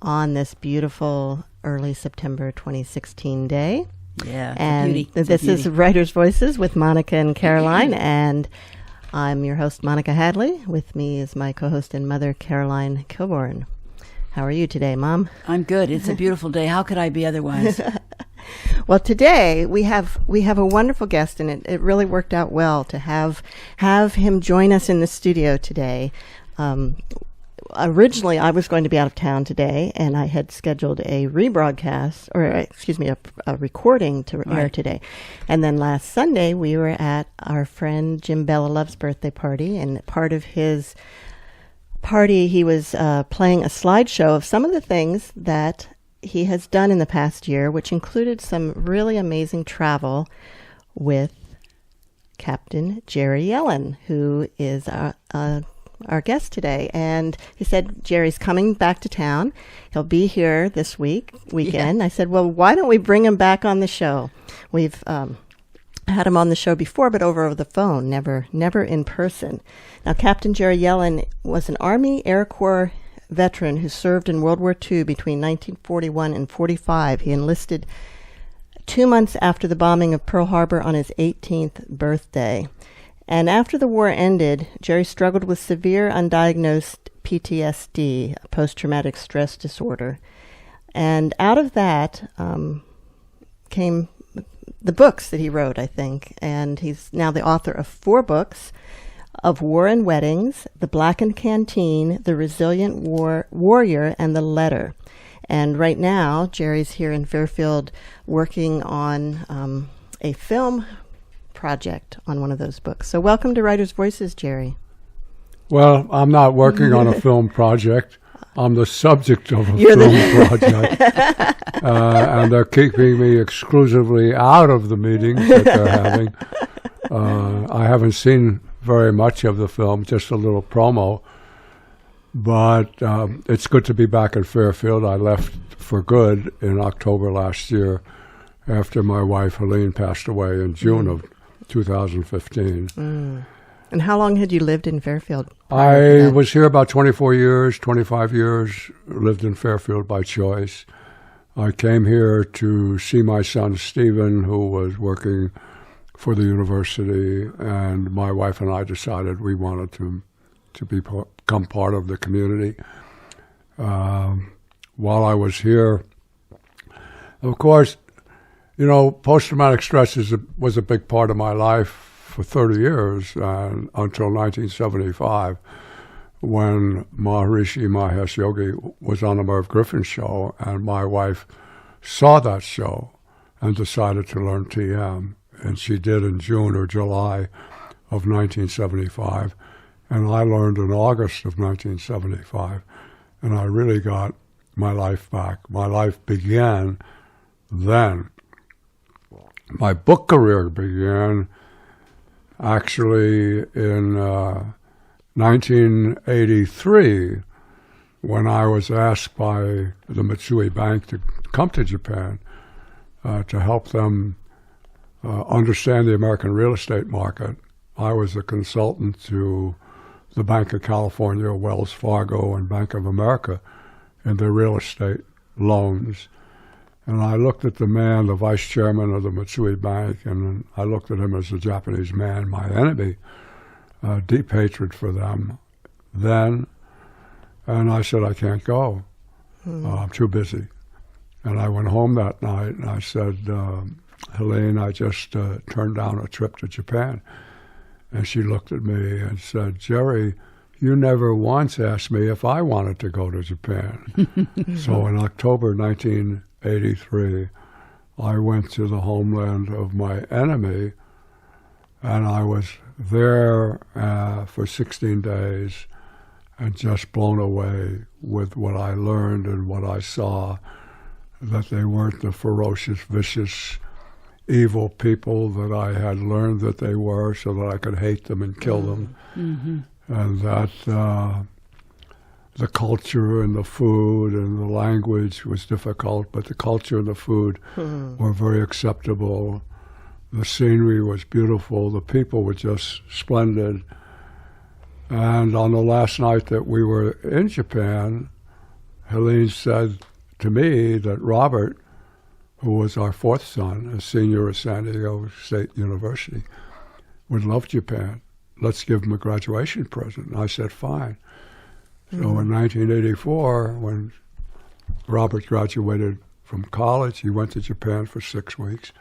on this beautiful early September 2016 day. Yeah, and beauty. This is Writer's Voices with Monica and Caroline, and I'm your host, Monica Hadley. With me is my co-host and mother, Caroline Kilborn. How are you today, Mom? I'm good. It's a beautiful day. How could I be otherwise? Well, today we have a wonderful guest, and it really worked out well to have him join us in the studio today. Originally, I was going to be out of town today, and I had scheduled a rebroadcast, a recording to air today. And then last Sunday, we were at our friend Jim Bella Love's birthday party, and part of his party, he was playing a slideshow of some of the things that he has done in the past year, which included some really amazing travel with Captain Jerry Yellin, who is our guest today. And he said Jerry's coming back to town. He'll be here this weekend. Yeah. I said, well, why don't we bring him back on the show? We've had him on the show before, but over the phone, never in person. Now, Captain Jerry Yellin was an Army Air Corps veteran who served in World War II between 1941 and 45. He enlisted 2 months after the bombing of Pearl Harbor on his 18th birthday. And after the war ended, Jerry struggled with severe undiagnosed PTSD, post-traumatic stress disorder. And out of that came the books that he wrote, I think. And he's now the author of 4 books: of War and Weddings, The Blackened Canteen, The Resilient Warrior, and The Letter. And right now, Jerry's here in Fairfield working on a film project on one of those books. So welcome to Writer's Voices, Jerry. Well, I'm not working on a film project. I'm the subject of a film project. And they're keeping me exclusively out of the meetings that they're having. I haven't seen very much of the film, just a little promo. But it's good to be back in Fairfield. I left for good in October last year after my wife, Helene, passed away in June of 2015. And how long had you lived in Fairfield? I was here about 25 years, lived in Fairfield by choice. I came here to see my son, Stephen, who was working for the university, and my wife and I decided we wanted to become part of the community. While I was here, of course, post-traumatic stress was a big part of my life for 30 years, until 1975, when Maharishi Mahesh Yogi was on the Merv Griffin show, and my wife saw that show and decided to learn TM. And she did in June or July of 1975. And I learned in August of 1975. And I really got my life back. My life began then. My book career began actually in 1983 when I was asked by the Mitsui Bank to come to Japan to help them understand the American real estate market. I was a consultant to the Bank of California, Wells Fargo, and Bank of America in their real estate loans. And I looked at the man, the vice chairman of the Mitsui Bank, and I looked at him as a Japanese man, my enemy, deep hatred for them then. And I said, I can't go. I'm too busy. And I went home that night and I said, Helene, I just turned down a trip to Japan. And she looked at me and said, Jerry, you never once asked me if I wanted to go to Japan. So in October 1983, I went to the homeland of my enemy, and I was there for 16 days and just blown away with what I learned and what I saw, that they weren't the ferocious, vicious, evil people that I had learned that they were so that I could hate them and kill them. Mm-hmm. And that the culture and the food and the language was difficult, but the culture and the food were very acceptable. The scenery was beautiful. The people were just splendid. And on the last night that we were in Japan, Helene said to me that Robert, who was our fourth son, a senior at San Diego State University, would love Japan. Let's give him a graduation present. And I said, fine. So in 1984, when Robert graduated from college, he went to Japan for 6 weeks,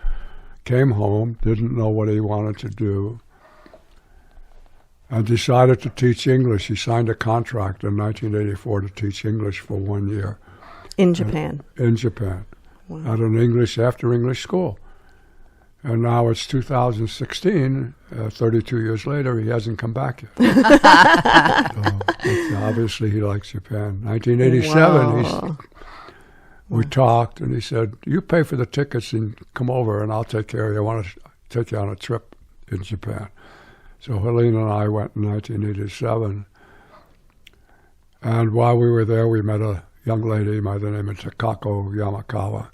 came home, didn't know what he wanted to do, and decided to teach English. He signed a contract in 1984 to teach English for 1 year. In Japan? In Japan. Wow. At an after English school. And now it's 2016, 32 years later, he hasn't come back yet. So obviously he likes Japan. 1987, Wow. we talked, and he said, you pay for the tickets and come over, and I'll take care of you. I want to take you on a trip in Japan. So Helene and I went in 1987. And while we were there, we met a young lady by the name of Takako Yamakawa.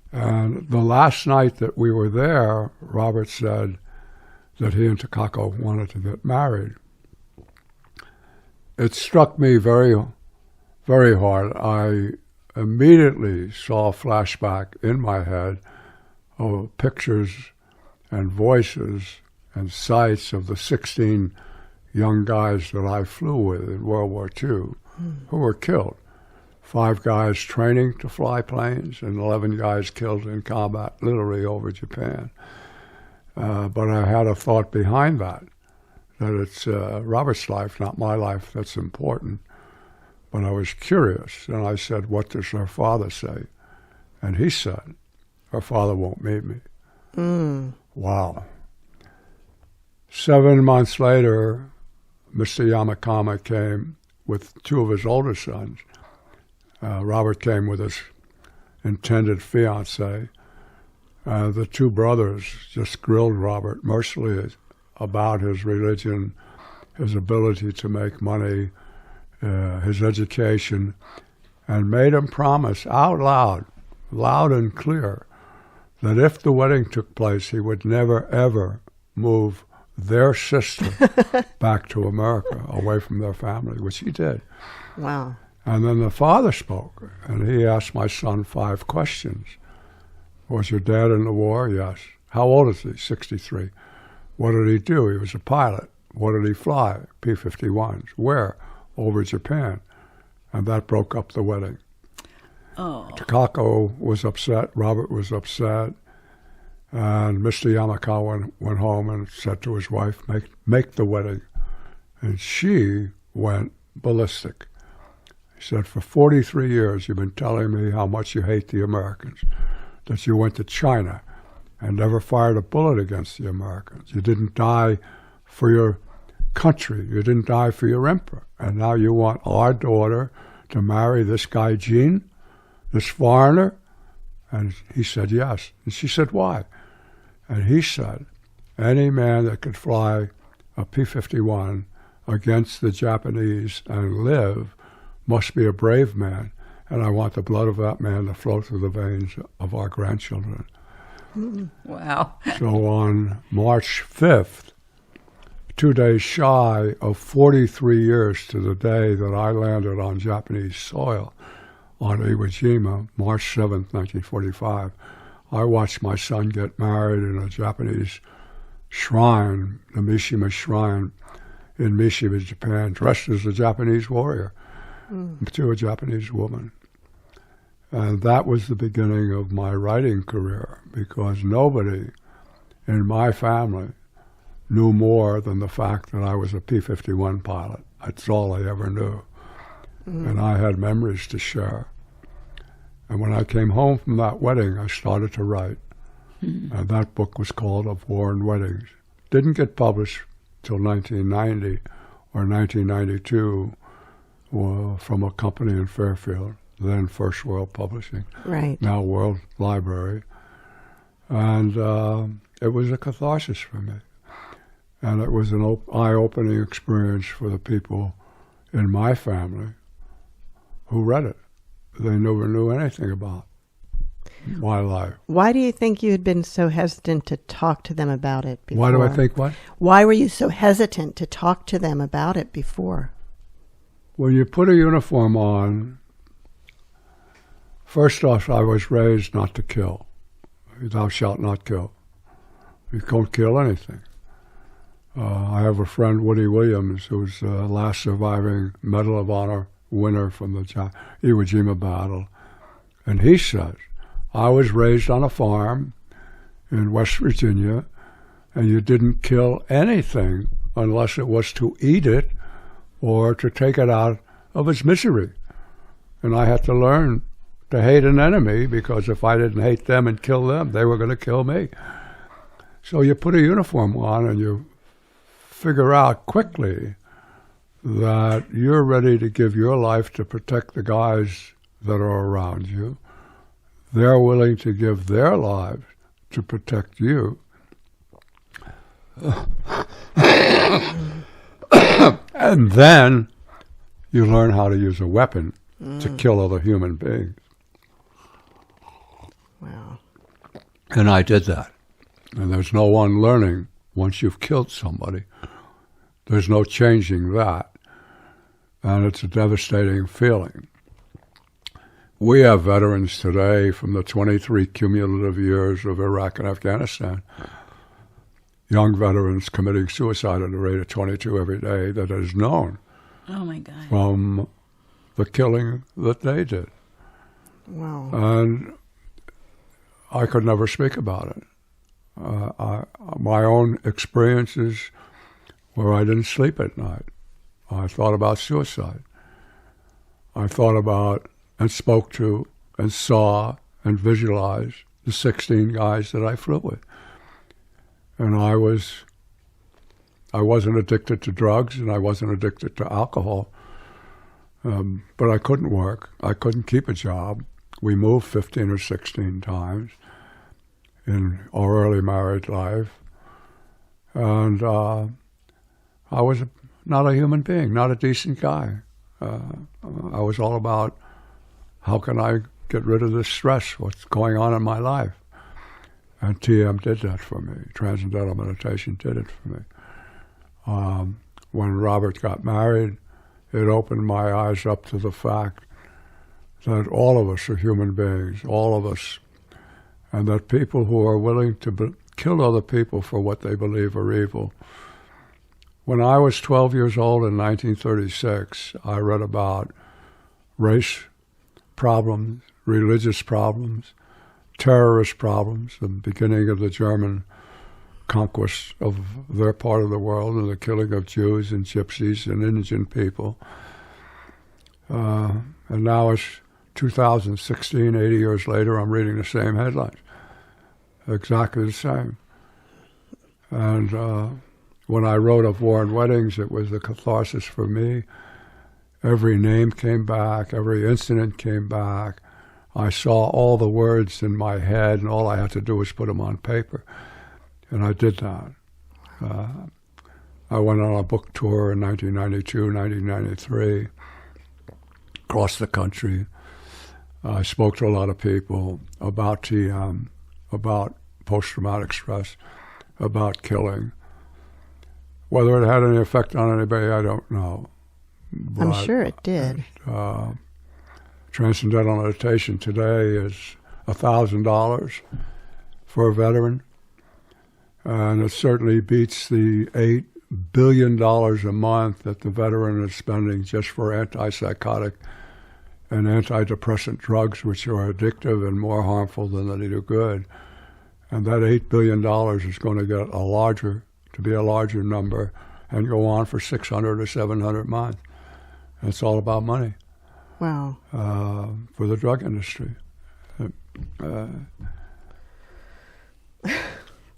And the last night that we were there, Robert said that he and Takako wanted to get married. It struck me very, very hard. I immediately saw a flashback in my head of pictures and voices and sights of the 16 young guys that I flew with in World War II who were killed. 5 guys training to fly planes and 11 guys killed in combat, literally over Japan. But I had a thought behind that it's Robert's life, not my life, that's important. But I was curious, and I said, what does her father say? And he said, her father won't meet me. Wow. 7 months later, Mr. Yamakama came with 2 of his older sons. Robert came with his intended fiancée. The 2 brothers just grilled Robert mercilessly about his religion, his ability to make money, his education, and made him promise out loud, loud and clear, that if the wedding took place, he would never, ever move their sister back to America, away from their family, which he did. Wow. And then the father spoke, and he asked my son 5 questions. Was your dad in the war? Yes. How old is he? 63. What did he do? He was a pilot. What did he fly? P-51s. Where? Over Japan. And that broke up the wedding. Oh. Takako was upset. Robert was upset. And Mr. Yamakawa went home and said to his wife, make the wedding. And she went ballistic. He said, for 43 years, you've been telling me how much you hate the Americans, that you went to China and never fired a bullet against the Americans. You didn't die for your country. You didn't die for your emperor. And now you want our daughter to marry this guy, Gene, this foreigner? And he said, yes. And she said, why? And he said, any man that could fly a P-51 against the Japanese and live must be a brave man, and I want the blood of that man to flow through the veins of our grandchildren. Wow. So on March 5th, 2 days shy of 43 years to the day that I landed on Japanese soil on Iwo Jima, March 7th, 1945, I watched my son get married in a Japanese shrine, the Mishima Shrine in Mishima, Japan, dressed as a Japanese warrior. To a Japanese woman. And that was the beginning of my writing career, because nobody in my family knew more than the fact that I was a P-51 pilot. That's all I ever knew. And I had memories to share. And when I came home from that wedding, I started to write. And that book was called Of War and Weddings. Didn't get published till 1990 or 1992. From a company in Fairfield, then First World Publishing, Right. now World Library. And it was a catharsis for me. And it was an eye-opening experience for the people in my family who read it. They never knew anything about my life. Why do you think you had been so hesitant to talk to them about it before? Why do I think what? Why were you so hesitant to talk to them about it before? When you put a uniform on First off, I was raised not to kill. Thou shalt not kill. You can't kill anything. I have a friend, Woody Williams, who's the last surviving Medal of Honor winner from the Iwo Jima battle. And he says, I was raised on a farm in West Virginia, and you didn't kill anything unless it was to eat it or to take it out of its misery. And I had to learn to hate an enemy, because if I didn't hate them and kill them, they were going to kill me. So you put a uniform on and you figure out quickly that you're ready to give your life to protect the guys that are around you. They're willing to give their lives to protect you. And then you learn how to use a weapon to kill other human beings. Wow. And I did that. And there's no one learning once you've killed somebody. There's no changing that. And it's a devastating feeling. We have veterans today from the 23 cumulative years of Iraq and Afghanistan. Young veterans committing suicide at a rate of 22 every day that is known. Oh, my God. From the killing that they did. Wow. And I could never speak about it. My own experiences where I didn't sleep at night. I thought about suicide. I thought about and spoke to and saw and visualized the 16 guys that I flew with. And I wasn't addicted to drugs and I wasn't addicted to alcohol, but I couldn't work. I couldn't keep a job. We moved 15 or 16 times in our early married life. And I was not a human being, not a decent guy. I was all about how can I get rid of this stress, what's going on in my life. And TM did that for me. Transcendental meditation did it for me. When Robert got married, it opened my eyes up to the fact that all of us are human beings, all of us, and that people who are willing to kill other people for what they believe are evil. When I was 12 years old in 1936, I read about race problems, religious problems, terrorist problems, the beginning of the German conquest of their part of the world and the killing of Jews and gypsies and indigent people. And now it's 2016, 80 years later, I'm reading the same headlines. Exactly the same. And when I wrote of War and Weddings, it was the catharsis for me. Every name came back, every incident came back. I saw all the words in my head, and all I had to do was put them on paper. And I did that. I went on a book tour in 1992, 1993, across the country. I spoke to a lot of people about TM, about post-traumatic stress, about killing. Whether it had any effect on anybody, I don't know. I'm sure it did. Transcendental meditation today is $1,000 for a veteran, and it certainly beats the $8 billion a month that the veteran is spending just for antipsychotic and antidepressant drugs, which are addictive and more harmful than they do good. And that $8 billion is going to get be a larger number and go on for 600 or 700 months. It's all about money. Wow. For the drug industry.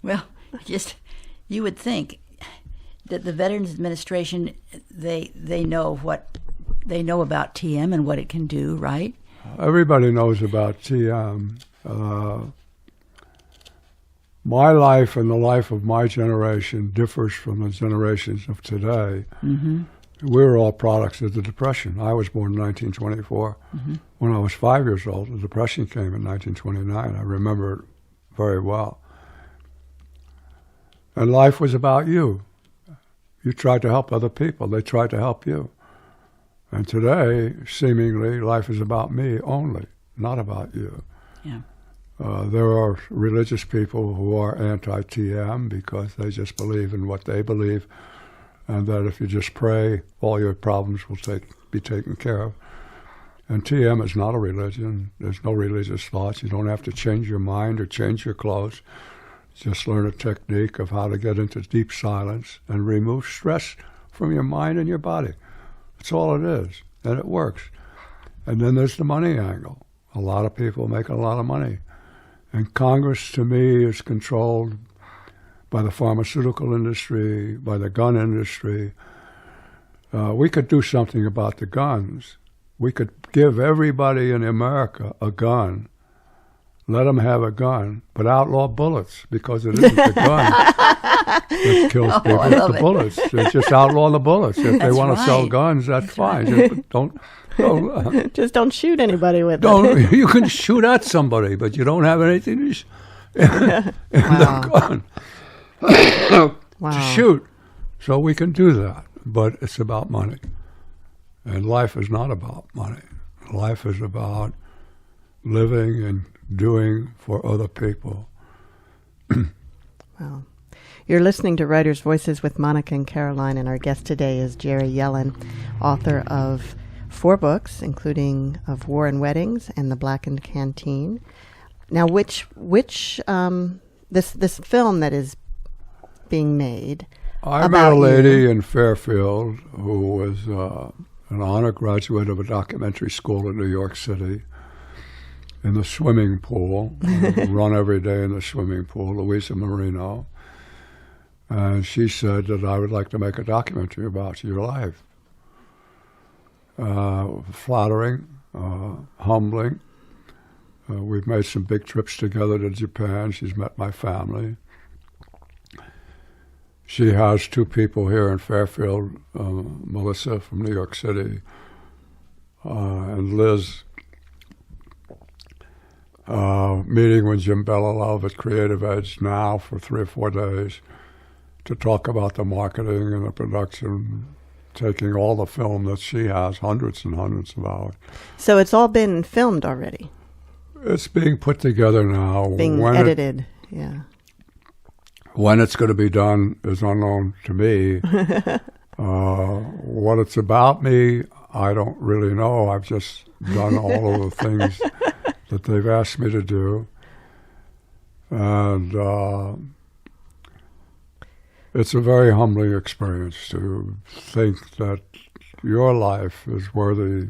Well, you would think that the Veterans Administration, they know about TM and what it can do, right? Everybody knows about TM. My life and the life of my generation differs from the generations of today. Mm-hmm. We're all products of the Depression. I was born in 1924. Mm-hmm. When I was 5 years old, the Depression came in 1929. I remember it very well. And life was about you. You tried to help other people. They tried to help you. And today, seemingly, life is about me only. not about you. Yeah. There are religious people who are anti-TM because they just believe in what they believe, and that if you just pray, all your problems will be taken care of. And TM is not a religion. There's no religious thoughts. You don't have to change your mind or change your clothes. Just learn a technique of how to get into deep silence and remove stress from your mind and your body. That's all it is, and it works. And then there's the money angle. A lot of people make a lot of money. And Congress, to me, is controlled by the pharmaceutical industry, by the gun industry. We could do something about the guns. We could give everybody in America a gun, let them have a gun, but outlaw bullets, because it isn't the gun that kills people, it's the bullets. They just outlaw the bullets. If they want to sell guns, that's fine. Just just don't shoot anybody with it. You can shoot at somebody, but you don't have anything to the gun to shoot. So we can do that, but it's about money. And life is not about money. Life is about living and doing for other people. Wow. You're listening to Writers' Voices with Monica and Caroline, and our guest today is Jerry Yellin, author of 4 books, including Of War and Weddings and The Blackened Canteen. Now, which this film that is being made I met a lady in Fairfield who was an honor graduate of a documentary school in New York City, in the swimming pool. Run every day in the swimming pool, Louisa Marino. And she said that I would like to make a documentary about your life. Flattering, humbling. We've made some big trips together to Japan. She's met my family. She has 2 people here in Fairfield, Melissa from New York City, and Liz, meeting with Jim Bellalove at Creative Edge now for 3 or 4 days to talk about the marketing and the production, taking all the film that she has, hundreds and hundreds of hours. So it's all been filmed already? It's being put together now. Being edited, yeah. When it's going to be done is unknown to me. What it's about me, I don't really know. I've just done all of the things that they've asked me to do. And it's a very humbling experience to think that your life is worthy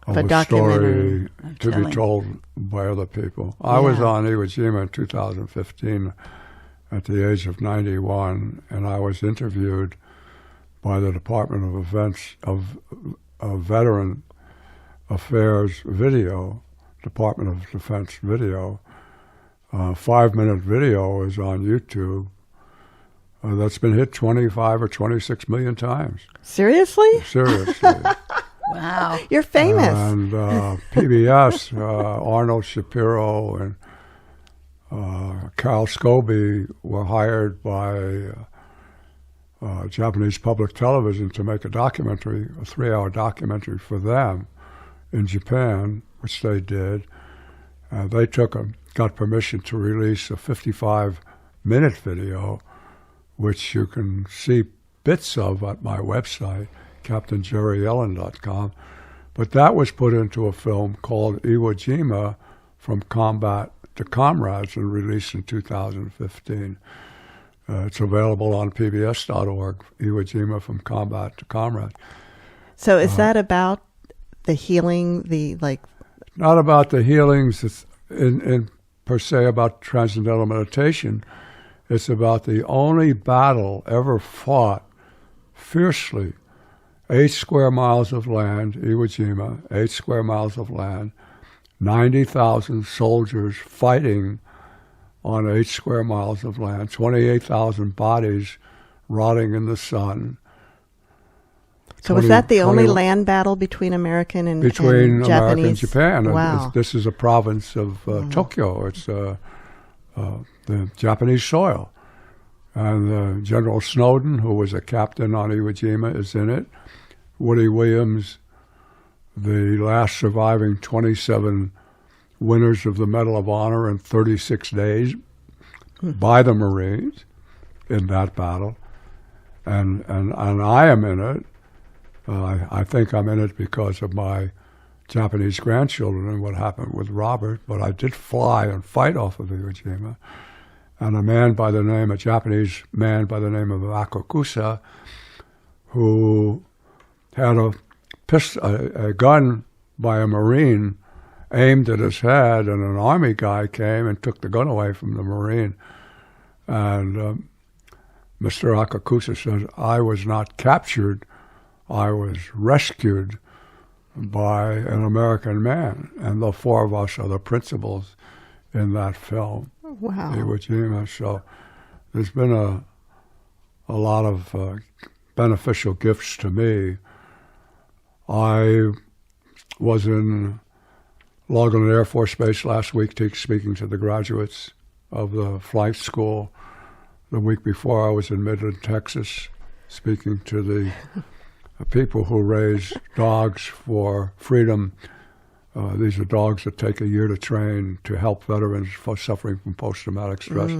of a story to be told by other people. Yeah. I was on Iwo Jima in 2015 at the age of 91, and I was interviewed by the Department of Veteran Affairs Video, Department of Defense Video. 5-minute video is on YouTube. That's been hit 25 or 26 million times. Seriously? Seriously. Wow. You're famous. And PBS, Arnold Shapiro and Carl Scobie were hired by Japanese public television to make a documentary, a 3-hour documentary for them in Japan, which they did. They got permission to release a 55-minute video, which you can see bits of at my website, CaptainJerryYellin.com. But that was put into a film called Iwo Jima, From Combat to Comrades, and released in 2015. It's available on pbs.org, Iwo Jima, From Combat to Comrades. So is that about the healing, Not about the healings, it's in per se about transcendental meditation. It's about the only battle ever fought fiercely. 8 square miles of land, Iwo Jima, 8 square miles of land, 90,000 soldiers fighting on 8 square miles of land, 28,000 bodies rotting in the sun. So was that the only land battle between American and Japanese? Between America and Japan. Wow. This is a province of Tokyo. It's the Japanese soil. And General Snowden, who was a captain on Iwo Jima, is in it. Woody Williams, the last surviving 27 winners of the Medal of Honor in 36 days by the Marines in that battle. And I am in it. I think I'm in it because of my Japanese grandchildren and what happened with Robert, but I did fly and fight off of Iwo Jima. And a Japanese man by the name of Akakusa, who had a gun by a Marine aimed at his head, and an Army guy came and took the gun away from the Marine. And Mr. Akakusa says, I was not captured, I was rescued by an American man. And the four of us are the principals in that film. Wow. Iwo Jima. So there's been a lot of beneficial gifts to me. I was in Logan Air Force Base last week speaking to the graduates of the flight school. The week before, I was in Midland, Texas, speaking to the people who raise dogs for freedom. These are dogs that take a year to train to help veterans suffering from post-traumatic stress.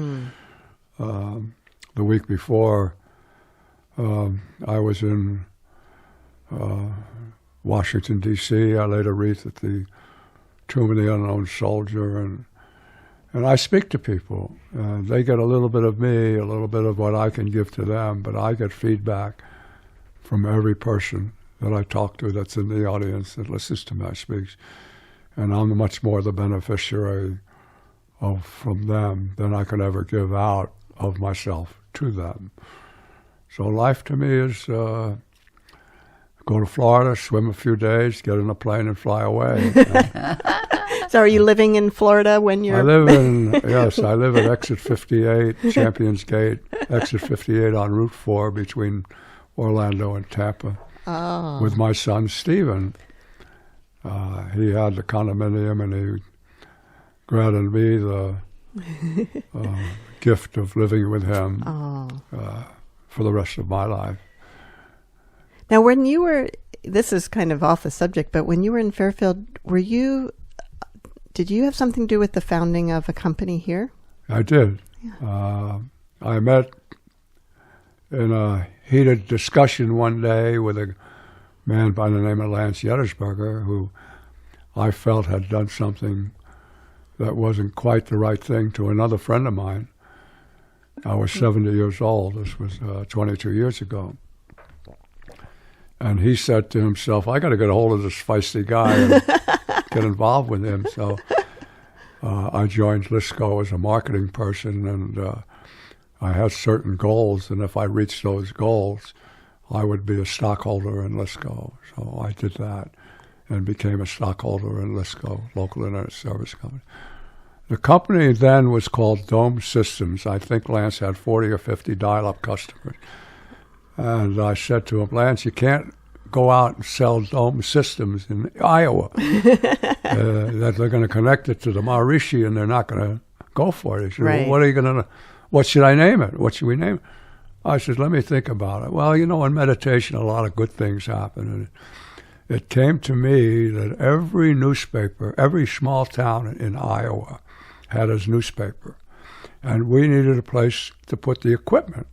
The week before, I was in Washington, D.C. I laid a wreath at the Tomb of the Unknown Soldier, and I speak to people. They get a little bit of me, a little bit of what I can give to them, but I get feedback from every person that I talk to that's in the audience that listens to my speech. And I'm much more the beneficiary from them than I can ever give out of myself to them. So life to me is go to Florida, swim a few days, get in a plane and fly away. So are you living in Florida when you're... I live at exit 58, Champions Gate, exit 58 on Route 4 between Orlando and Tampa with my son, Stephen. He had the condominium, and he granted me the gift of living with him for the rest of my life. Now, when you were, this is kind of off the subject, but when you were in Fairfield, did you have something to do with the founding of a company here? I did. Yeah. I met in a heated discussion one day with a man by the name of Lance Yettersberger, who I felt had done something that wasn't quite the right thing to another friend of mine. I was 70 years old. This was 22 years ago. And he said to himself, I got to get a hold of this feisty guy and get involved with him. So I joined Lisco as a marketing person, and I had certain goals, and if I reached those goals, I would be a stockholder in Lisco. So I did that and became a stockholder in Lisco, local internet service company. The company then was called Dome Systems. I think Lance had 40 or 50 dial-up customers. And I said to him, Lance, you can't go out and sell Dome Systems in Iowa. That they're going to connect it to the Maharishi, and they're not going to go for it. He said, right. Well, what are you going to, what should I name it? What should we name it? I said, let me think about it. Well, in meditation, a lot of good things happen. And it came to me that every newspaper, every small town in Iowa had its newspaper. And we needed a place to put the equipment.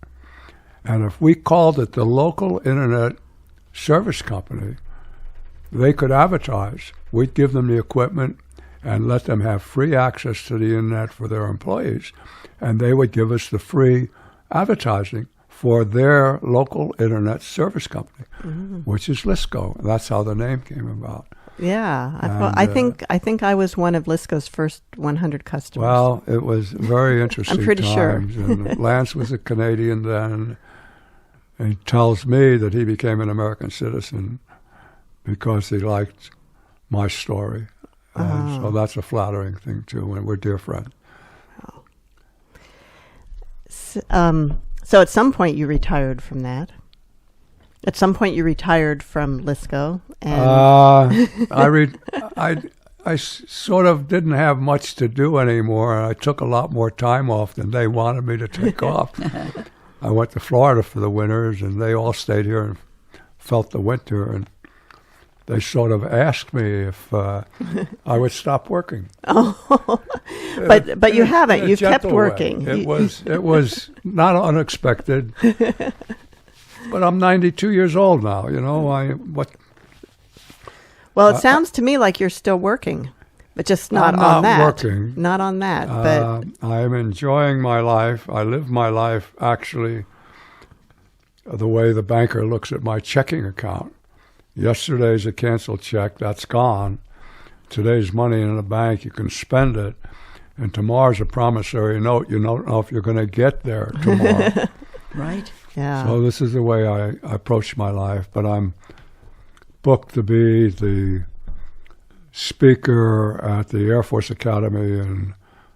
And if we called it the local internet service company, they could advertise. We'd give them the equipment and let them have free access to the internet for their employees. And they would give us the free advertising for their local internet service company, which is Lisco. That's how the name came about. Yeah, I think I was one of Lisco's first 100 customers. Well, it was very interesting. I'm pretty times. sure. And Lance was a Canadian then, and he tells me that he became an American citizen because he liked my story. And so that's a flattering thing too, and we're dear friends. So at some point you retired from that. At some point you retired from Lisco. And I sort of didn't have much to do anymore. I took a lot more time off than they wanted me to take off. I went to Florida for the winters, and they all stayed here and felt the winter. And they sort of asked me if I would stop working. Oh, but you haven't. In a You've kept gentle working. way. It was not unexpected. But I'm 92 years old now. You know, Well, it sounds to me like you're still working, but just not I'm on that. not working. Not on that. But I'm enjoying my life. I live my life actually the way the banker looks at my checking account. Yesterday's a canceled check. That's gone. Today's money in the bank. You can spend it. And tomorrow's a promissory note. You don't know if you're going to get there tomorrow. Right? yeah. So this is the way I approach my life. But I'm booked to be the speaker at the Air Force Academy in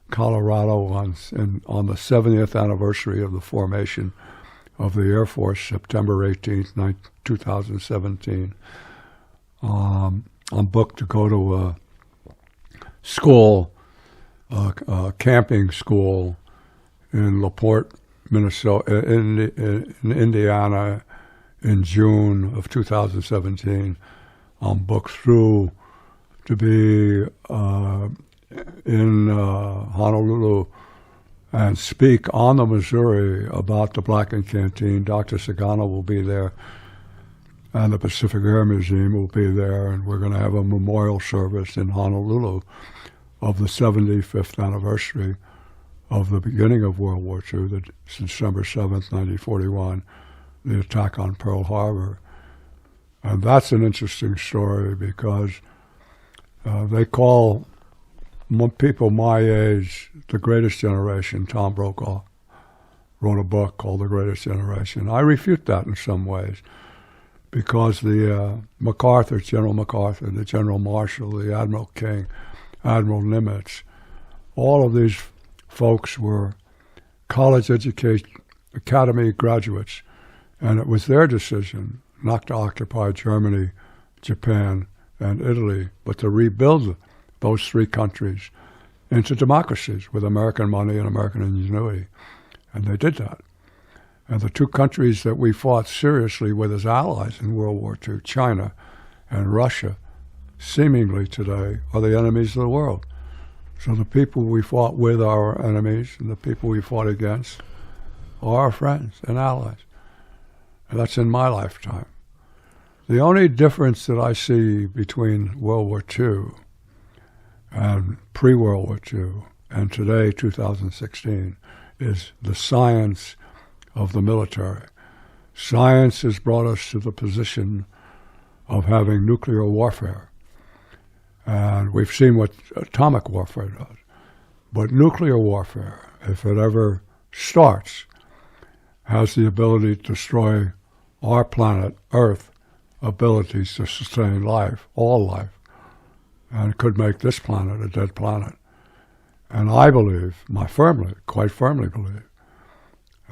Colorado on the 70th anniversary of the formation of the Air Force, September 18th, 2017. I'm booked to go to a school, a camping school in LaPorte, Minnesota, in Indiana, in June of 2017. I'm booked through to be in Honolulu and speak on the Missouri about the Blackened Canteen. Dr. Sagano will be there, and the Pacific Air Museum will be there, and we're going to have a memorial service in Honolulu of the 75th anniversary of the beginning of World War II, December 7th, 1941, the attack on Pearl Harbor. And that's an interesting story because they call people my age the greatest generation. Tom Brokaw wrote a book called The Greatest Generation. I refute that in some ways because the General MacArthur, the General Marshall, the Admiral King, Admiral Nimitz, all of these folks were college academy graduates, and it was their decision not to occupy Germany, Japan, and Italy, but to rebuild those three countries into democracies with American money and American ingenuity. And they did that. And the two countries that we fought seriously with as allies in World War II, China and Russia, seemingly today are the enemies of the world. So the people we fought with are our enemies, and the people we fought against are our friends and allies. And that's in my lifetime. The only difference that I see between World War II and pre-World War II and today, 2016, is the science of the military. Science has brought us to the position of having nuclear warfare. And we've seen what atomic warfare does. But nuclear warfare, if it ever starts, has the ability to destroy our planet, Earth, abilities to sustain life, all life. And it could make this planet a dead planet. And I believe, quite firmly believe,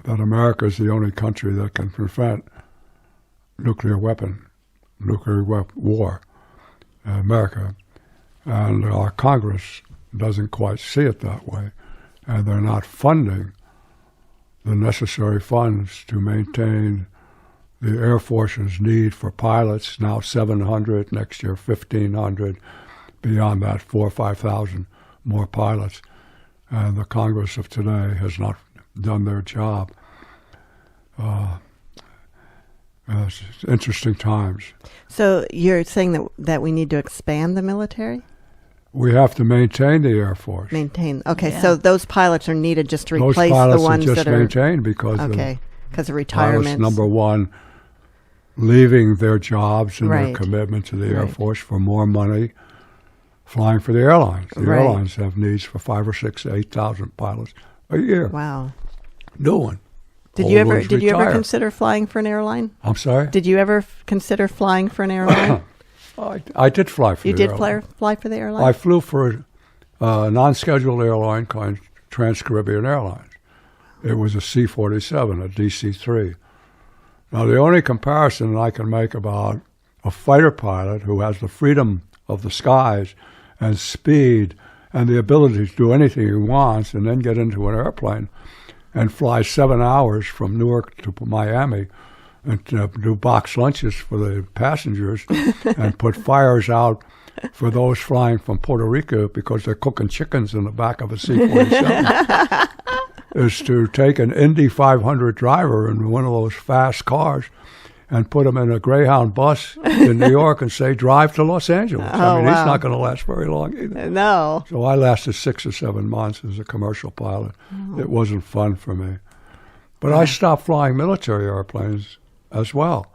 that America is the only country that can prevent nuclear war. America. And our Congress doesn't quite see it that way. And they're not funding the necessary funds to maintain the Air Force's need for pilots, now 700, next year 1,500, beyond that 4,000 or 5,000 more pilots. And the Congress of today has not done their job. It's interesting times. So you're saying that we need to expand the military? We have to maintain the Air Force. Maintain. Okay, Yeah. so those pilots are needed just to Those replace pilots the ones are just that are maintained because okay, because of pilots, retirements. number one, leaving their jobs and their Right. commitment to the Air Right. Force for more money, flying for the airlines. The Right. airlines have needs for 5,000 or 6,000, 8,000 pilots a year. Wow. New one. Did Old you ever ones did you ever retire. consider flying for an airline? I'm sorry? Did you ever consider flying for an airline? I did fly for You the did airline. fly for the airline? I flew for a non-scheduled airline called Trans-Caribbean Airlines. It was a C-47, a DC-3. Now, the only comparison I can make about a fighter pilot who has the freedom of the skies and speed and the ability to do anything he wants and then get into an airplane and fly 7 hours from Newark to Miami and do box lunches for the passengers and put fires out for those flying from Puerto Rico because they're cooking chickens in the back of a C-47, is to take an Indy 500 driver in one of those fast cars and put him in a Greyhound bus in New York and say, drive to Los Angeles. Oh, he's wow. not going to last very long either. No. So I lasted 6 or 7 months as a commercial pilot. It wasn't fun for me. But I stopped flying military airplanes as well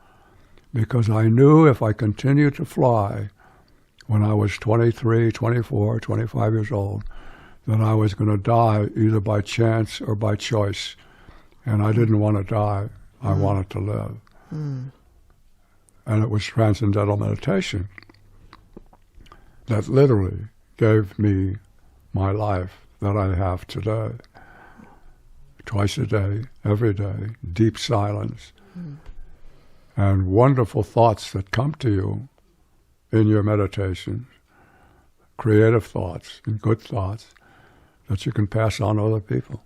because I knew if I continued to fly when I was 23, 24, 25 years old, that I was going to die either by chance or by choice. And I didn't want to die. I wanted to live. And it was transcendental meditation that literally gave me my life that I have today. Twice a day, every day, deep silence, and wonderful thoughts that come to you in your meditations, creative thoughts and good thoughts that you can pass on to other people.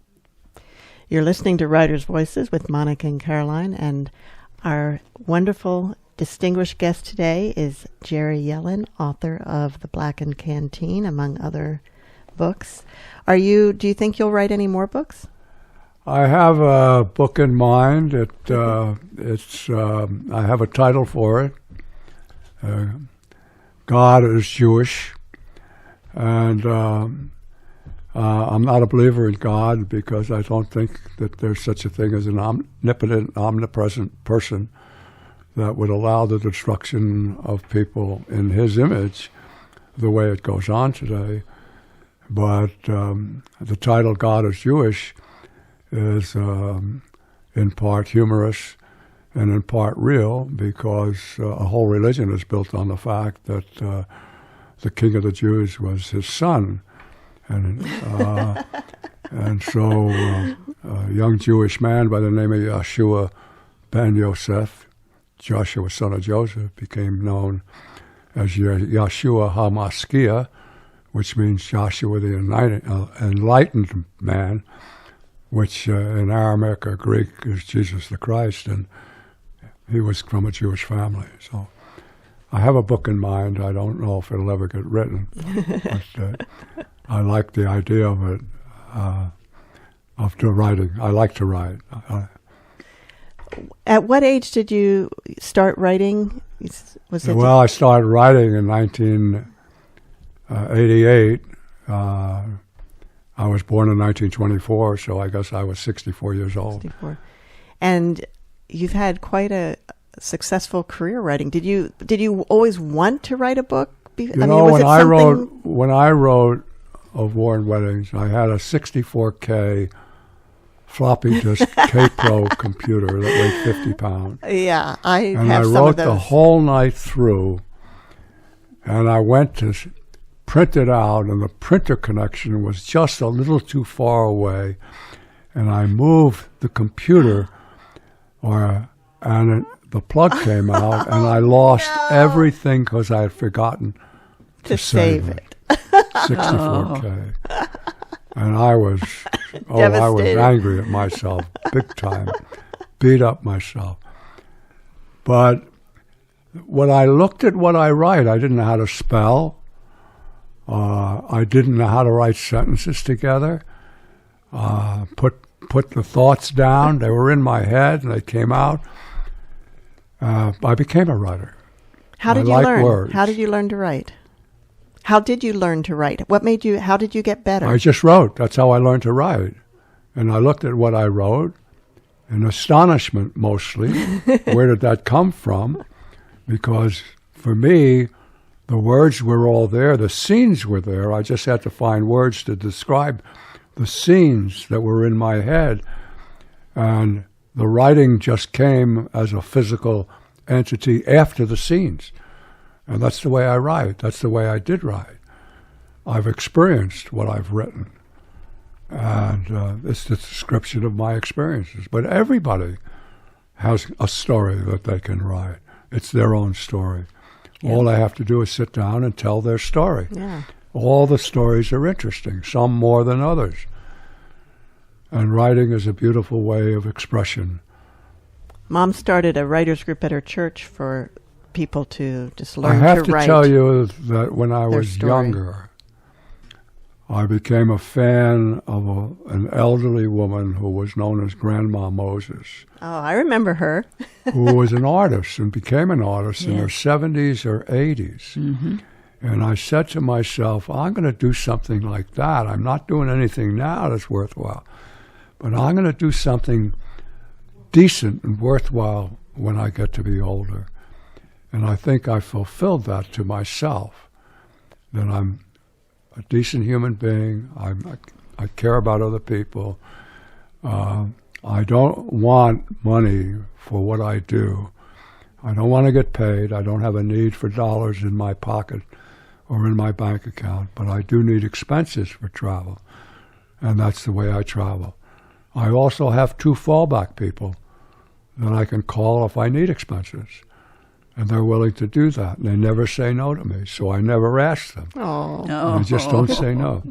You're listening to Writers' Voices with Monica and Caroline, and our wonderful distinguished guest today is Jerry Yellin, author of The Blackened Canteen, among other books. Do you think you'll write any more books? I have a book in mind. I have a title for it. God is Jewish, and I'm not a believer in God because I don't think that there's such a thing as an omnipotent, omnipresent person that would allow the destruction of people in his image the way it goes on today. But the title God is Jewish is in part humorous and in part real because a whole religion is built on the fact that the king of the Jews was his son. And so a young Jewish man by the name of Yeshua ben Yosef, Joshua son of Joseph, became known as Yeshua HaMaskiah, which means Joshua the enlightened man, which in Aramaic or Greek is Jesus the Christ, and he was from a Jewish family. So I have a book in mind. I don't know if it'll ever get written, but I like the idea of it, of the writing. I like to write. At what age did you start writing? Well, I started writing in 1988. I was born in 1924, so I guess I was 64 years old. 64. And you've had quite a successful career writing. Did you always want to write a book? When I wrote Of War and Weddings, I had a 64K floppy disk K-Pro computer that weighed 50 pounds. Yeah, I have and I some wrote of those. the whole night through, and I went to print it out, and the printer connection was just a little too far away, and I moved the computer, the plug came out, and I lost everything because I had forgotten to save it. 64K. And I was angry at myself big time, beat up myself. But when I looked at what I write, I didn't know how to spell. I didn't know how to write sentences together. Put the thoughts down. They were in my head and they came out. I became a writer. How did you learn? Words. How did you learn to write? How did you learn to write? How did you get better? I just wrote. That's how I learned to write. And I looked at what I wrote in astonishment mostly. Where did that come from? Because for me, the words were all there. The scenes were there. I just had to find words to describe the scenes that were in my head. And the writing just came as a physical entity after the scenes. And that's the way I write. That's the way I did write. I've experienced what I've written. And it's the description of my experiences. But everybody has a story that they can write. It's their own story. Yeah. All they have to do is sit down and tell their story. Yeah. All the stories are interesting, some more than others. And writing is a beautiful way of expression. Mom started a writers group at her church for people to just learn I have to write. tell you that when I their was story. younger, I became a fan of an elderly woman who was known as Grandma Moses, Oh, I remember her. who was an artist and became an artist in her Yes. 70s or 80s. Mm-hmm. And I said to myself, I'm going to do something like that. I'm not doing anything now that's worthwhile, but I'm going to do something decent and worthwhile when I get to be older. And I think I fulfilled that to myself, that I'm a decent human being. I care about other people. I don't want money for what I do. I don't want to get paid. I don't have a need for dollars in my pocket or in my bank account, but I do need expenses for travel, and that's the way I travel. I also have 2 fallback people that I can call if I need expenses, and they're willing to do that. And they never say no to me, so I never ask them. Oh, They just don't say no.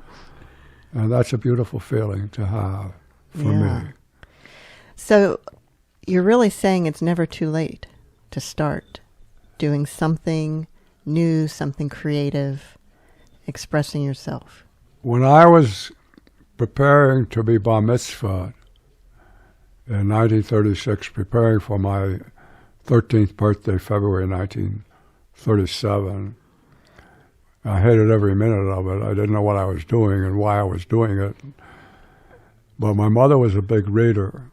And that's a beautiful feeling to have for Yeah. me. so you're really saying it's never too late to start doing something new, something creative, expressing yourself. When I was preparing to be bar mitzvah in 1936, preparing for my 13th birthday, February 1937, I hated every minute of it. I didn't know what I was doing and why I was doing it. But my mother was a big reader.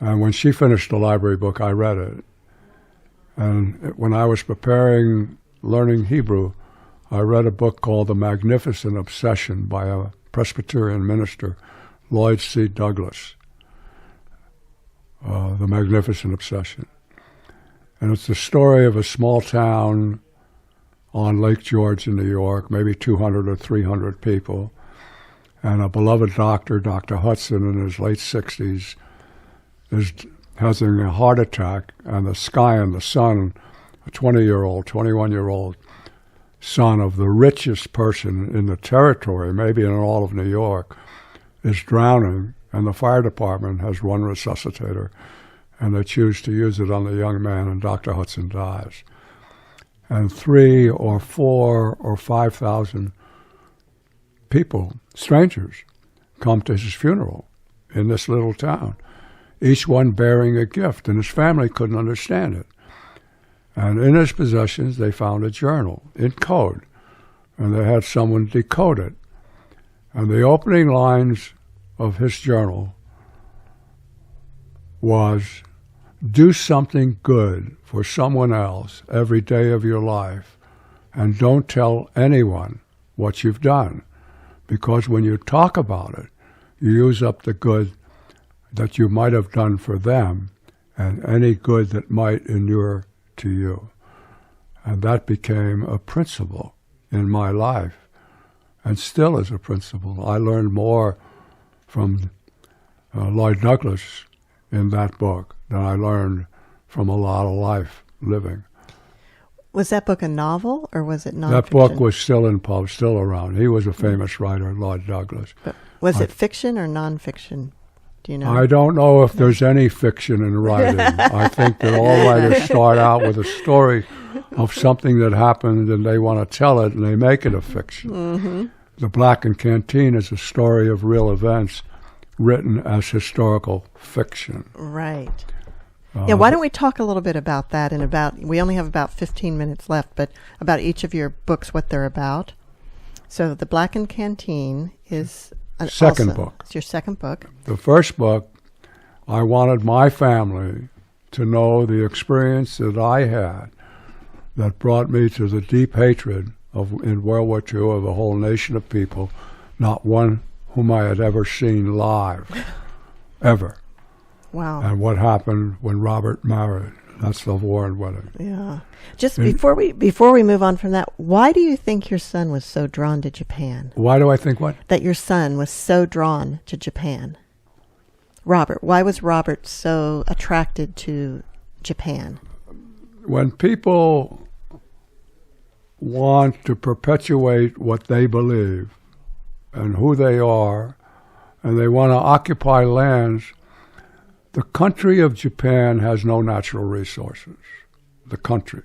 And when she finished the library book, I read it. And when I was preparing, learning Hebrew, I read a book called The Magnificent Obsession by a Presbyterian minister, Lloyd C. Douglas. The Magnificent Obsession. And it's the story of a small town on Lake George in New York, maybe 200 or 300 people. And a beloved doctor, Dr. Hudson, in his late 60s, is having a heart attack, and the sky and the sun, a 20-year-old, 21-year-old son of the richest person in the territory, maybe in all of New York, is drowning, and the fire department has one resuscitator, and they choose to use it on the young man, and Dr. Hudson dies. And 3 or 4 or 5,000 people, strangers, come to his funeral in this little town, each one bearing a gift, and his family couldn't understand it. And in his possessions, they found a journal in code, and they had someone decode it. And the opening lines of his journal was, do something good for someone else every day of your life, and don't tell anyone what you've done, because when you talk about it, you use up the good that you might have done for them and any good that might inure to you. And that became a principle in my life, and still is a principle. I learned more from Lloyd Douglas in that book than I learned from a lot of life living. Was that book a novel or was it nonfiction? That book was still in pub, still around. He was a famous writer, Lloyd Douglas. But was it fiction or nonfiction? Do you know? I don't know if there's any fiction in writing. I think that all writers start out with a story of something that happened and they want to tell it and they make it a fiction. Mm-hmm. The Blackened Canteen is a story of real events written as historical fiction. Right. Yeah, why don't we talk a little bit about that and we only have about 15 minutes left, but about each of your books, what they're about. So The Blackened Canteen is Second book. It's your second book. The first book, I wanted my family to know the experience that I had that brought me to the deep hatred in World War II of a whole nation of people, not one whom I had ever seen live, ever. Wow. And what happened when Robert married. That's the war and wedding. Yeah. Just before we move on from that, why do you think your son was so drawn to Japan? Why do I think what? That your son was so drawn to Japan. Robert, why was Robert so attracted to Japan? When people want to perpetuate what they believe and who they are, and they want to occupy lands The country of Japan has no natural resources. The country.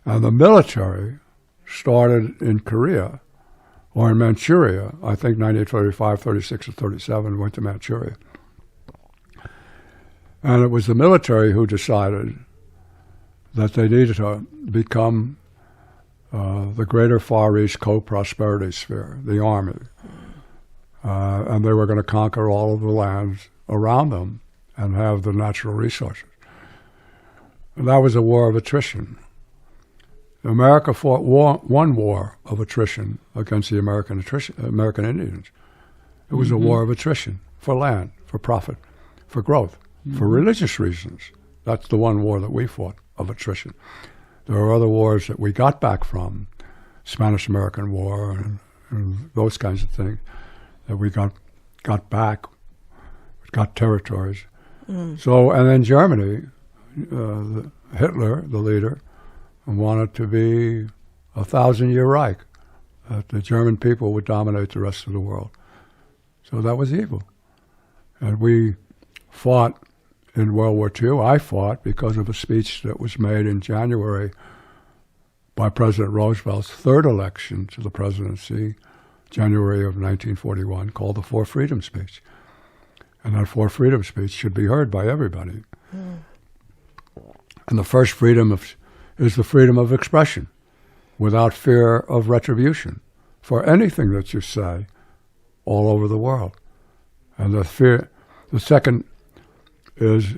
And the military started in Korea or in Manchuria. I think 1935, 36, or 37 went to Manchuria. And it was the military who decided that they needed to become the greater Far East co-prosperity sphere, the Army. And they were going to conquer all of the lands around them and have the natural resources. And that was a war of attrition. America fought one war of attrition against the American Indians. It was a war of attrition for land, for profit, for growth, for religious reasons. That's the one war that we fought of attrition. There are other wars that we got back from, Spanish-American War and those kinds of things, that we got back, got territories. So, and then Germany, Hitler, the leader, wanted to be a 1,000-year Reich, that the German people would dominate the rest of the world. So that was evil. And we fought in World War II. I fought because of a speech that was made in January by President Roosevelt's third election to the presidency, January of 1941, called the Four Freedoms Speech. And that Four Freedoms speech should be heard by everybody. And the first freedom is the freedom of expression, without fear of retribution for anything that you say all over the world. And the second is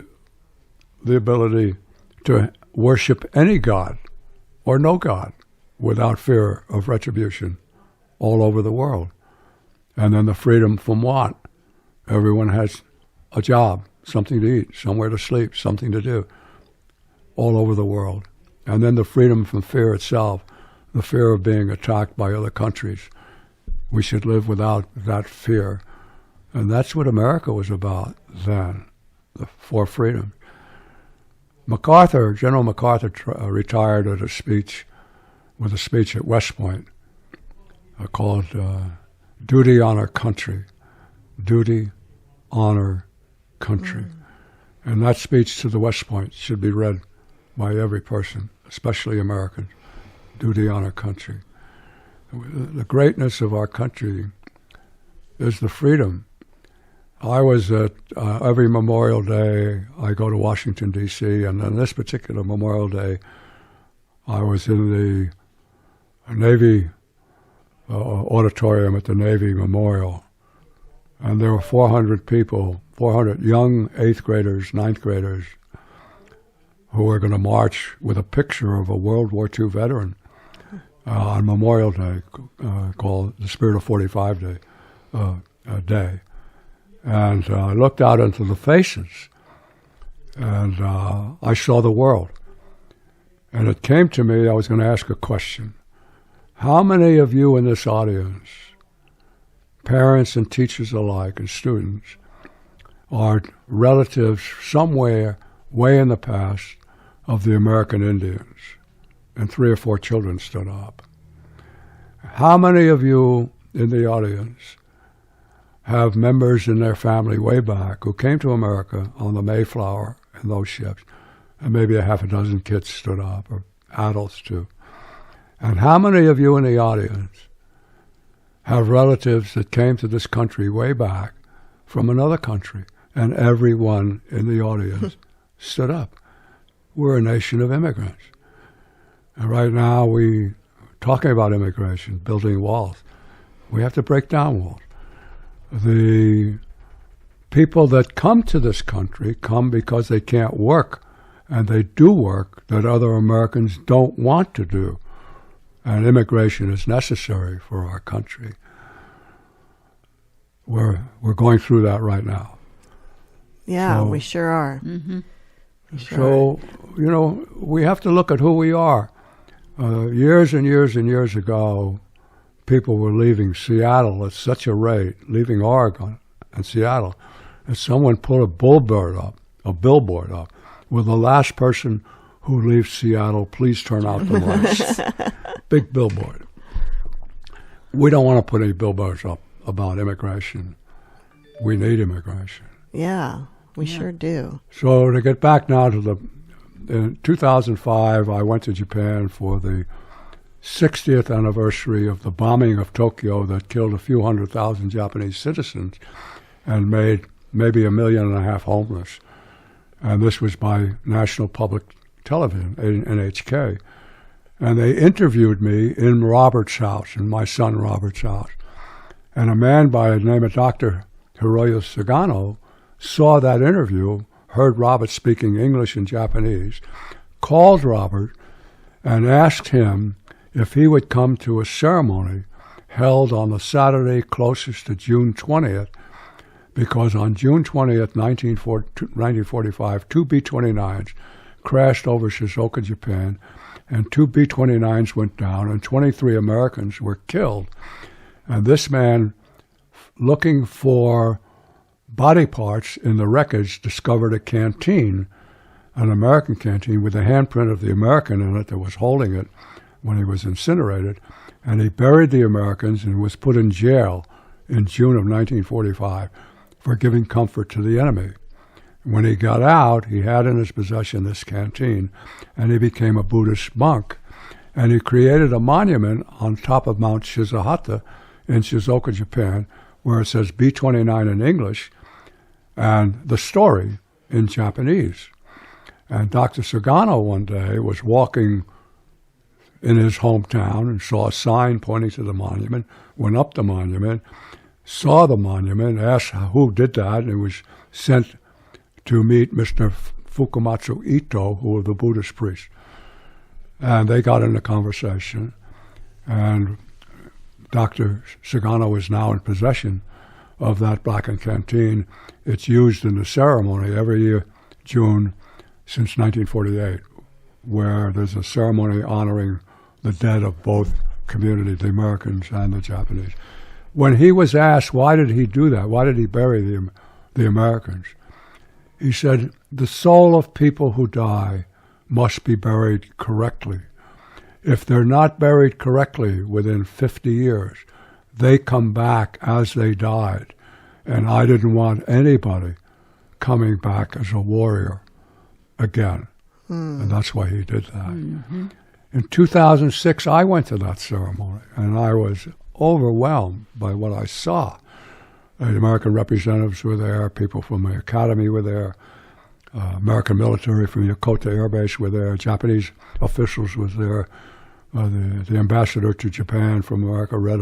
the ability to worship any God or no God without fear of retribution all over the world. And then the freedom from what? Everyone has a job, something to eat, somewhere to sleep, something to do, all over the world. And then the freedom from fear itself, the fear of being attacked by other countries. We should live without that fear. And that's what America was about then, the four freedoms. General MacArthur retired with a speech at West Point called Duty, Honor, Country. Duty, honor, country. And that speech to the West Point should be read by every person, especially Americans. Duty, honor, country. The greatness of our country is the freedom. I was at every Memorial Day, I go to Washington, D.C., and on this particular Memorial Day, I was in the Navy auditorium at the Navy Memorial. And there were 400 people, 400 young 8th graders, 9th graders, who were going to march with a picture of a World War II veteran on Memorial Day, called the Spirit of 45 Day. And I looked out into the faces, and I saw the world. And it came to me, I was going to ask a question. How many of you in this audience, parents and teachers alike and students, are relatives somewhere way in the past of the American Indians? And 3 or 4 children stood up. How many of you in the audience have members in their family way back who came to America on the Mayflower and those ships? And maybe a half a dozen kids stood up, or adults too. And how many of you in the audience have relatives that came to this country way back from another country? And everyone in the audience stood up. We're a nation of immigrants. And right now we're talking about immigration, building walls. We have to break down walls. The people that come to this country come because they can't work, and they do work that other Americans don't want to do. And immigration is necessary for our country. We're going through that right now. Yeah, So- we sure are. Mm-hmm. We sure So, we have to look at who we are. Years and years and years ago, people were leaving Seattle at such a rate, leaving Oregon and Seattle, and someone put a billboard up, with the last person who leaves Seattle, please turn out the lights. Big billboard. We don't want to put any billboards up about immigration. We need immigration. Yeah. We sure do. So to get back now to in 2005, I went to Japan for the 60th anniversary of the bombing of Tokyo that killed a few 100,000 Japanese citizens and made maybe 1.5 million homeless. And this was by National Public Television, NHK. And they interviewed me in Robert's house, in my son Robert's house. And a man by the name of Dr. Hiroyo Sagano saw that interview, heard Robert speaking English and Japanese, called Robert and asked him if he would come to a ceremony held on the Saturday closest to June 20th, because on June 20th, 1945, two B-29s crashed over Shizuoka, Japan, and two B-29s went down, and 23 Americans were killed. And this man, looking for body parts in the wreckage, discovered a canteen, an American canteen, with a handprint of the American in it that was holding it when he was incinerated. And he buried the Americans and was put in jail in June of 1945 for giving comfort to the enemy. When he got out, he had in his possession this canteen, and he became a Buddhist monk. And he created a monument on top of Mount Shizuhata in Shizuoka, Japan, where it says B-29 in English and the story in Japanese. And Dr. Sagano one day was walking in his hometown and saw a sign pointing to the monument, went up the monument, saw the monument, asked who did that, and was sent to meet Mr. Fukumatsu Ito, who was the Buddhist priest. And they got into conversation, and Dr. Sagano is now in possession of that Blackened Canteen. It's used in the ceremony every year, June, since 1948, where there's a ceremony honoring the dead of both communities, the Americans and the Japanese. When he was asked, why did he do that? Why did he bury the Americans? He said, the soul of people who die must be buried correctly. If they're not buried correctly within 50 years, they come back as they died. And I didn't want anybody coming back as a warrior again. And that's why he did that. Mm-hmm. In 2006, I went to that ceremony, and I was overwhelmed by what I saw. The American representatives were there, people from the academy were there, American military from Yokota Air Base were there, Japanese officials was there, the ambassador to Japan from America read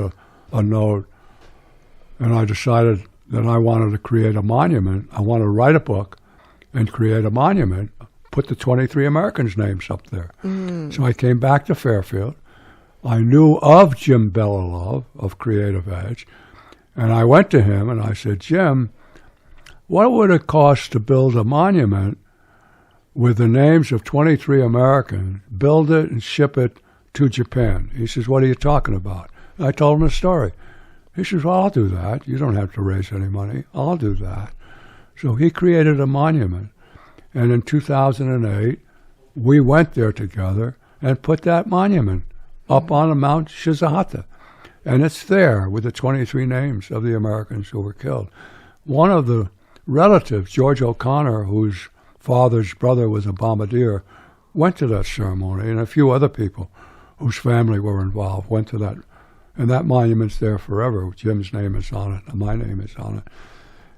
a note, and I decided that I wanted to create a monument. I wanted to write a book and create a monument, put the 23 Americans' names up there. So I came back to Fairfield. I knew of Jim Belalove of Creative Edge, and I went to him and I said, Jim, what would it cost to build a monument with the names of 23 Americans, build it and ship it to Japan? He says, what are you talking about? And I told him the story. He says, well, I'll do that. You don't have to raise any money. I'll do that. So he created a monument. And in 2008, we went there together and put that monument up on Mount Shizuhata. And it's there with the 23 names of the Americans who were killed. One of the relatives, George O'Connor, whose father's brother was a bombardier, went to that ceremony, and a few other people whose family were involved went to that. And that monument's there forever. Jim's name is on it, and my name is on it.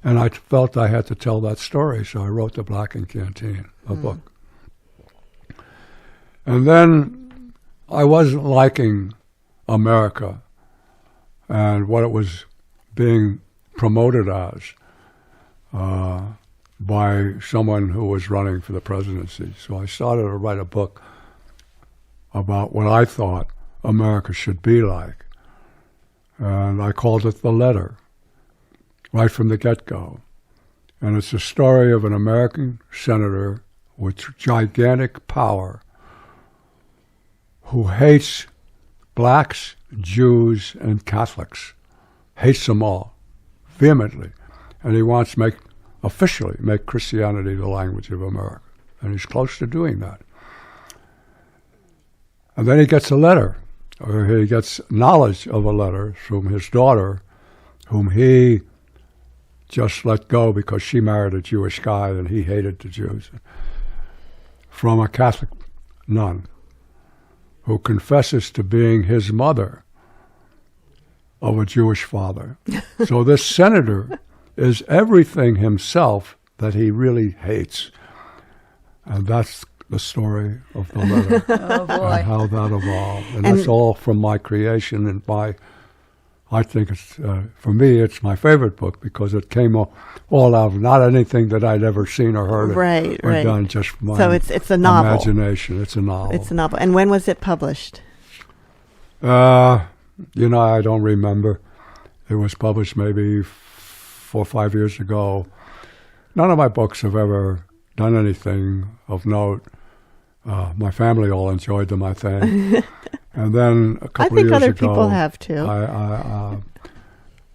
And I felt I had to tell that story, so I wrote The Blackened Canteen, a book. And then I wasn't liking America and what it was being promoted as by someone who was running for the presidency. So I started to write a book about what I thought America should be like. And I called it The Letter, right from the get-go. And it's a story of an American senator with gigantic power who hates blacks, Jews, and Catholics, hates them all vehemently. And he wants to officially make Christianity the language of America. And he's close to doing that. And then he gets a letter, or he gets knowledge of a letter from his daughter, whom he just let go because she married a Jewish guy and he hated the Jews. From a Catholic nun who confesses to being his mother of a Jewish father. So this senator is everything himself that he really hates. And that's the story of the letter. Oh, boy. And how that evolved. And that's all from my creation and I think it's, for me, it's my favorite book because it came all out of not anything that I'd ever seen or heard or done, just from my so it's a novel. Imagination. It's a novel. It's a novel. And when was it published? I don't remember. It was published maybe 4 or 5 years ago. None of my books have ever done anything of note. My family all enjoyed them, I think. And then a couple of years ago, I think other people have too.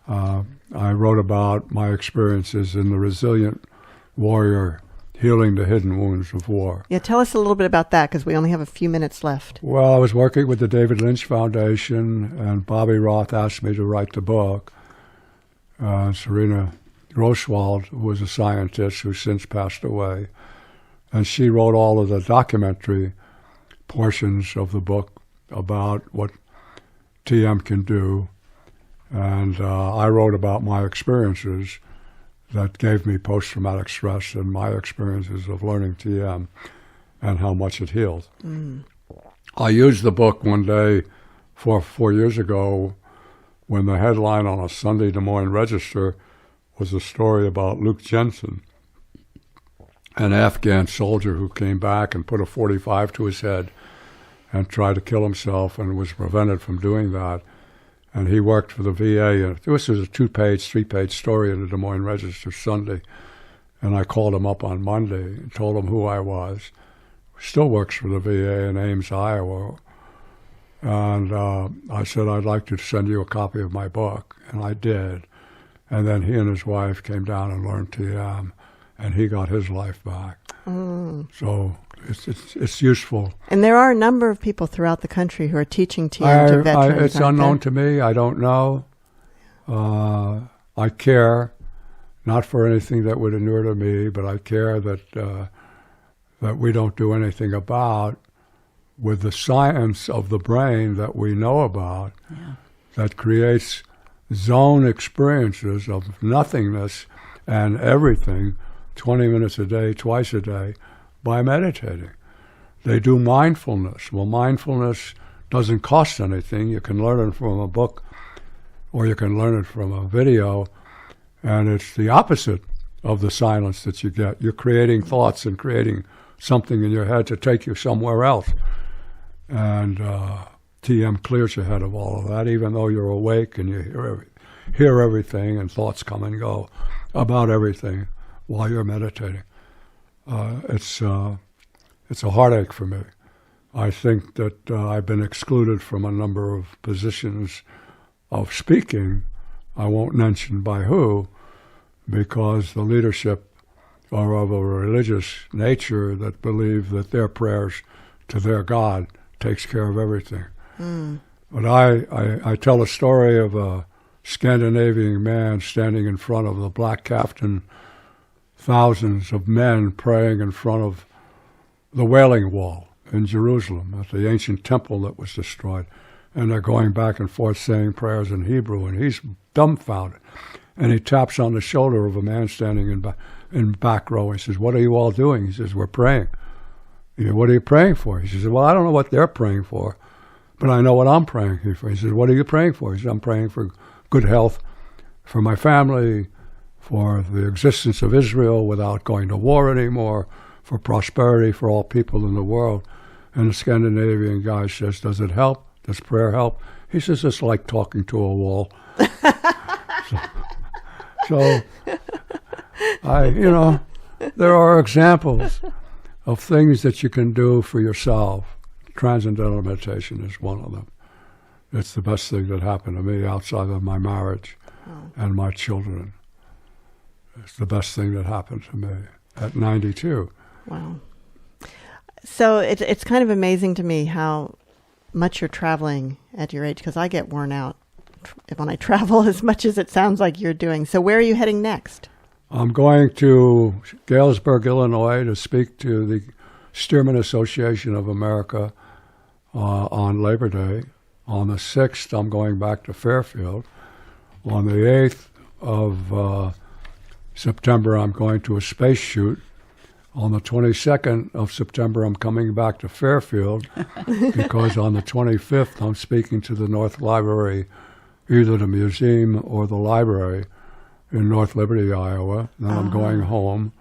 I wrote about my experiences in the Resilient Warrior, healing the hidden wounds of war. Yeah, tell us a little bit about that because we only have a few minutes left. Well, I was working with the David Lynch Foundation, and Bobby Roth asked me to write the book. Serena Grosswald, who was a scientist who since passed away, and she wrote all of the documentary portions of the book about what TM can do. And I wrote about my experiences that gave me post-traumatic stress and my experiences of learning TM and how much it healed. I used the book one day 4 years ago when the headline on a Sunday Des Moines Register was a story about Luke Jensen, an Afghan soldier who came back and put a .45 to his head and tried to kill himself and was prevented from doing that. And he worked for the VA. And this was a 2-page, 3-page story in the Des Moines Register Sunday. And I called him up on Monday and told him who I was. Still works for the VA in Ames, Iowa. And I said, I'd like to send you a copy of my book. And I did. And then he and his wife came down and learned TM. And he got his life back. So it's useful. And there are a number of people throughout the country who are teaching TM to veterans. It's unknown to me. I don't know. I care, not for anything that would inure to me, but I care that we don't do anything about with the science of the brain that we know about that creates zone experiences of nothingness and everything 20 minutes a day, twice a day, by meditating. They do mindfulness. Well, mindfulness doesn't cost anything. You can learn it from a book or you can learn it from a video, and it's the opposite of the silence that you get. You're creating thoughts and creating something in your head to take you somewhere else. And TM clears your head of all of that, even though you're awake and you hear everything and thoughts come and go about everything while you're meditating. It's a heartache for me. I think that I've been excluded from a number of positions of speaking. I won't mention by who, because the leadership are of a religious nature that believe that their prayers to their God takes care of everything. But I tell a story of a Scandinavian man standing in front of the Black Captain, thousands of men praying in front of the Wailing Wall in Jerusalem at the ancient temple that was destroyed. And they're going back and forth saying prayers in Hebrew, and he's dumbfounded. And he taps on the shoulder of a man standing in back row. He says, "What are you all doing?" He says, "We're praying." He says, "What are you praying for?" He says, "Well, I don't know what they're praying for, but I know what I'm praying for." He says, "What are you praying for?" He says, "I'm praying for good health for my family, for the existence of Israel without going to war anymore, for prosperity for all people in the world." And the Scandinavian guy says, "Does it help? Does prayer help?" He says, "It's like talking to a wall." So there are examples of things that you can do for yourself. Transcendental meditation is one of them. It's the best thing that happened to me outside of my marriage and my children. It's the best thing that happened to me at 92. Wow. So it's kind of amazing to me how much you're traveling at your age, because I get worn out when I travel as much as it sounds like you're doing. So where are you heading next? I'm going to Galesburg, Illinois, to speak to the Steerman Association of America on Labor Day. On the 6th, I'm going back to Fairfield. On the 8th of September, I'm going to a space shoot. On the 22nd of September, I'm coming back to Fairfield because on the 25th, I'm speaking to the North Library, either the museum or the library in North Liberty, Iowa. Then I'm going home.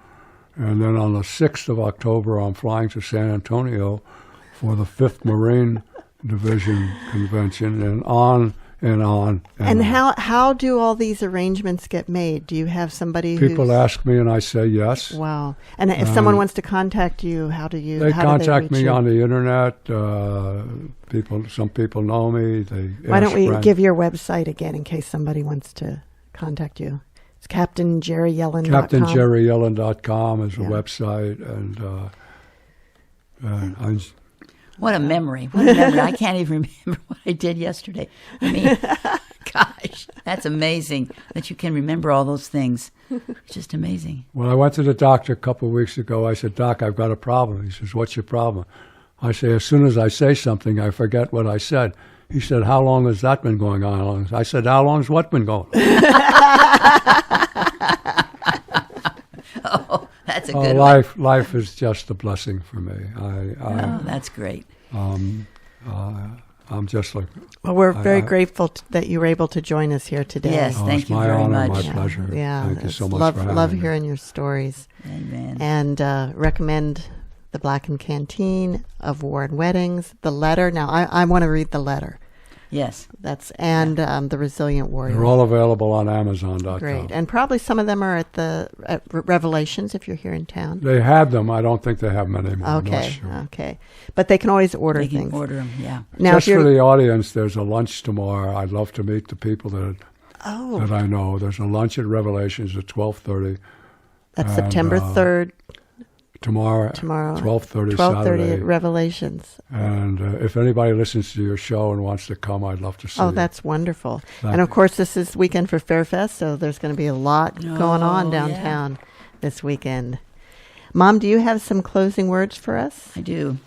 And then on the 6th of October, I'm flying to San Antonio for the 5th Marine Division Convention, and on and on. And how do all these arrangements get made? Do you have somebody People ask me, and I say yes. Wow. And if someone wants to contact you, how do you? They how contact do they reach me you? on the internet. Some people know me. Why don't we give your website again in case somebody wants to contact you? It's CaptainJerryYellin.com. CaptainJerryYellin.com is a website, and What a memory. What a memory. I can't even remember what I did yesterday. I mean, gosh, that's amazing that you can remember all those things. It's just amazing. Well, I went to the doctor a couple of weeks ago. I said, Doc, I've got a problem. He says, what's your problem? I say, as soon as I say something, I forget what I said. He said, how long has that been going on? I said, how long has what been going on? Oh, that's a good one. Life is just a blessing for me. Oh, that's great. I'm just like... Well, we're very grateful that you were able to join us here today. Yes, thank it's you my very honor, much. my pleasure. Yeah, Thank you so much love, for having love me. hearing your stories. Amen. And recommend the Blackened Canteen, Of War and Weddings, the letter. Now, I want to read the letter. Yes. The Resilient Warrior. They're all available on Amazon.com. Great. And probably some of them are at Revelations if you're here in town. They had them. I don't think they have them anymore. I'm not Okay, sure. okay. But they can always order They can things. order them, yeah. Now, Just if you're, for the audience, there's a lunch tomorrow. I'd love to meet the people that I know. There's a lunch at Revelations at 12:30. that's September 3rd, Tomorrow, 12:30 Saturday. at Revelations. And if anybody listens to your show and wants to come, I'd love to see Oh, you. that's wonderful. Thank And of you. course, this is weekend for Fairfest, so there's going to be a lot going on Oh, downtown this weekend. Mom, do you have some closing words for us? I do.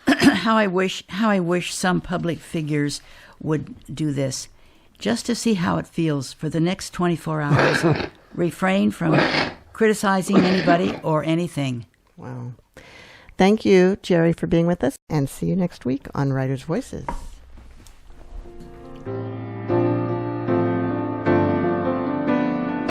How I wish some public figures would do this, just to see how it feels for the next 24 hours. Refrain from criticizing anybody or anything. Wow. Thank you, Jerry, for being with us, and see you next week on Writers' Voices.